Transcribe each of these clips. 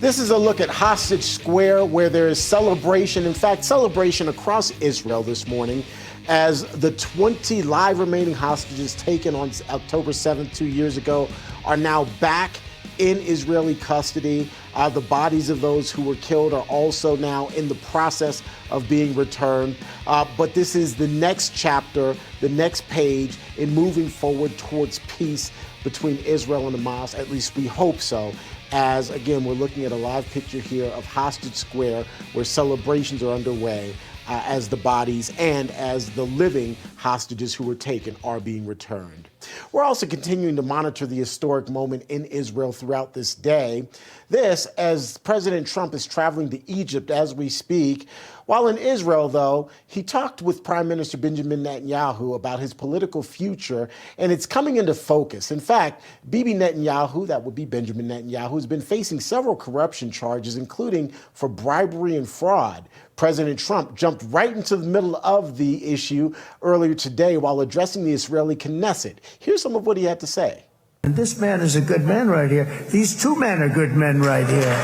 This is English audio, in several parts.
This is a look at Hostage Square, where there is celebration, in fact, celebration across Israel this morning, as the 20 live remaining hostages taken on October 7th, 2 years ago, are now back in Israeli custody. The bodies of those who were killed are also now in the process of being returned. But this is the next chapter, the next page in moving forward towards peace between Israel and Hamas. At least we hope so. As, again, we're looking at a live picture here of Hostage Square, where celebrations are underway as the bodies and as the living hostages who were taken are being returned. We're also continuing to monitor the historic moment in Israel throughout this day. This, as President Trump is traveling to Egypt as we speak. While in Israel, though, he talked with Prime Minister Benjamin Netanyahu about his political future, and it's coming into focus. In fact, Bibi Netanyahu, that would be Benjamin Netanyahu, has been facing several corruption charges, including for bribery and fraud. President Trump jumped right into the middle of the issue earlier today while addressing the Israeli Knesset. Here's some of what he had to say. And this man is a good man right here. These two men are good men right here.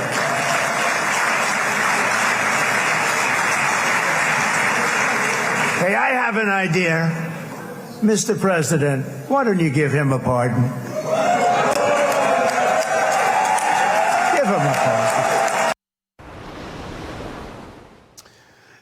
Hey, I have an idea. Mr. President, why don't you give him a pardon? Give him a pardon.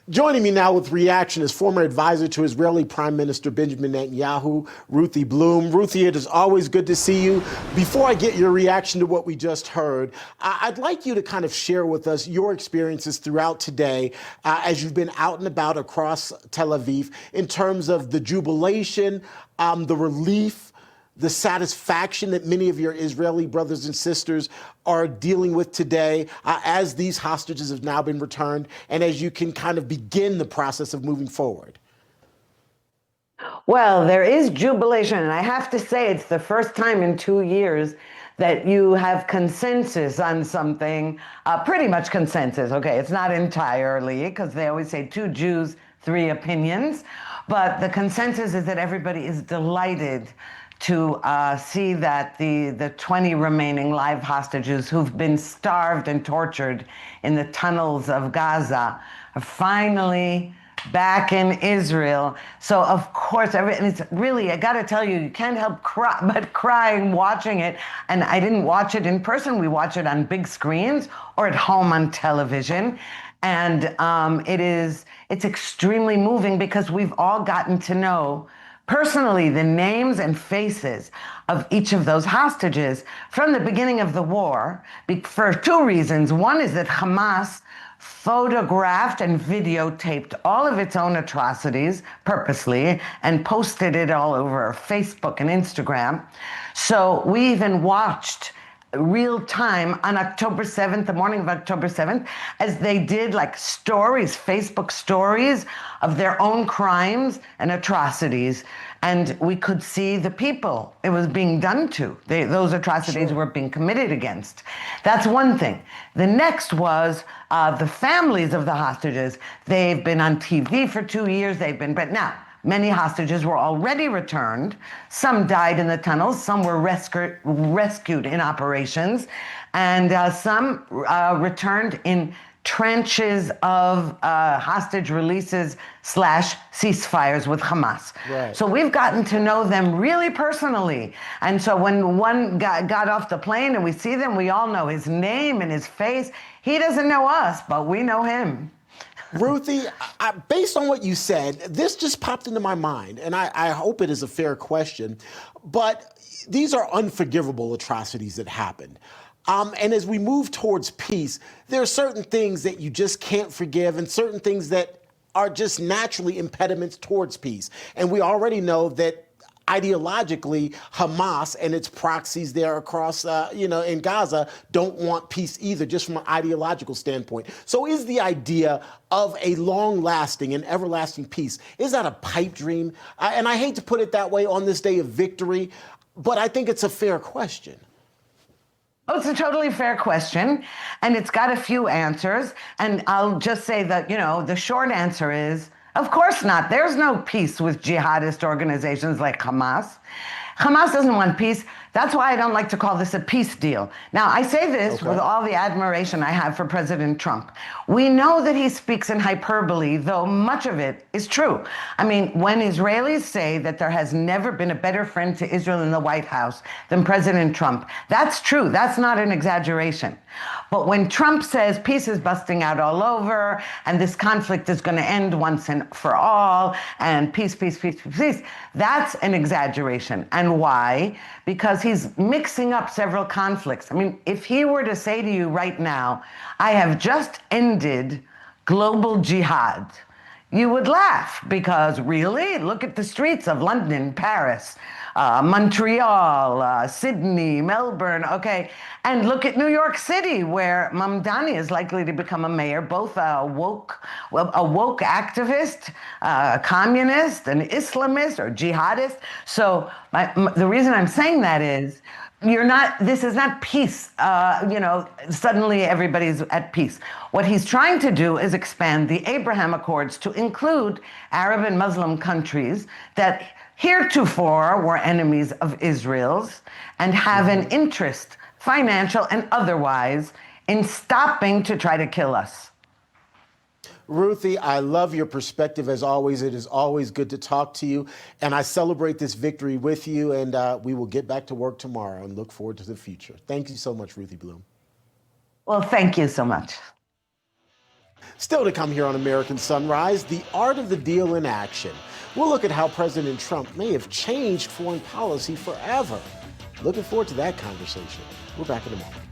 Joining me now with reaction is former advisor to Israeli Prime Minister Benjamin Netanyahu, Ruthie Bloom. Ruthie, it is always good to see you. Before I get your reaction to what we just heard, I'd like you to kind of share with us your experiences throughout today as you've been out and about across Tel Aviv in terms of the jubilation, the relief, the satisfaction that many of your Israeli brothers and sisters are dealing with today as these hostages have now been returned, and as you can kind of begin the process of moving forward. Well, there is jubilation, and I have to say it's the first time in 2 years that you have consensus on something, pretty much consensus. Okay, it's not entirely, because they always say 2 Jews, 3 opinions, but the consensus is that everybody is delighted to see that the 20 remaining live hostages who've been starved and tortured in the tunnels of Gaza are finally back in Israel. So of course, and it's really, I gotta tell you, you can't help crying watching it. And I didn't watch it in person. We watch it on big screens or at home on television. And it's extremely moving because we've all gotten to know personally the names and faces of each of those hostages from the beginning of the war for 2 reasons. One is that Hamas photographed and videotaped all of its own atrocities purposely and posted it all over Facebook and Instagram. So we even watched real time on October 7th, the morning of October 7th, as they did like stories, Facebook stories of their own crimes and atrocities. And we could see the people it was being done to. Those atrocities were being committed against. That's one thing. The next was the families of the hostages. They've been on TV for 2 years. But now, many hostages were already returned. Some died in the tunnels. Some were rescued in operations. And some returned in trenches of hostage releases / ceasefires with Hamas. Right. So we've gotten to know them really personally. And so when one got off the plane and we see them, we all know his name and his face. He doesn't know us, but we know him. Ruthie, based on what you said, this just popped into my mind, and I hope it is a fair question, but these are unforgivable atrocities that happened. And as we move towards peace, there are certain things that you just can't forgive and certain things that are just naturally impediments towards peace. And we already know that ideologically, Hamas and its proxies there across, in Gaza don't want peace either, just from an ideological standpoint. So is the idea of a long-lasting and everlasting peace, is that a pipe dream? And I hate to put it that way on this day of victory, but I think it's a fair question. Oh, it's a totally fair question, and it's got a few answers. And I'll just say that, the short answer is, of course not. There's no peace with jihadist organizations like Hamas. Hamas doesn't want peace. That's why I don't like to call this a peace deal. Now, I say this with all the admiration I have for President Trump. We know that he speaks in hyperbole, though much of it is true. I mean, when Israelis say that there has never been a better friend to Israel in the White House than President Trump, that's true. That's not an exaggeration. But when Trump says peace is busting out all over, and this conflict is going to end once and for all, and peace, peace, peace, peace, peace, that's an exaggeration. And why? Because he's mixing up several conflicts. I mean, if he were to say to you right now, I have just ended global jihad, you would laugh, because really, look at the streets of London, Paris, Montreal, Sydney, Melbourne, okay, and look at New York City, where Mamdani is likely to become a mayor, both a woke activist, a communist, an Islamist, or jihadist. So the reason I'm saying that is, this is not peace, suddenly everybody's at peace. What he's trying to do is expand the Abraham Accords to include Arab and Muslim countries that heretofore were enemies of Israel's and have an interest, financial and otherwise, in stopping to try to kill us. Ruthie, I love your perspective as always. It is always good to talk to you. And I celebrate this victory with you. And we will get back to work tomorrow and look forward to the future. Thank you so much, Ruthie Bloom. Well, thank you so much. Still to come here on American Sunrise, the art of the deal in action. We'll look at how President Trump may have changed foreign policy forever. Looking forward to that conversation. We're back in a moment.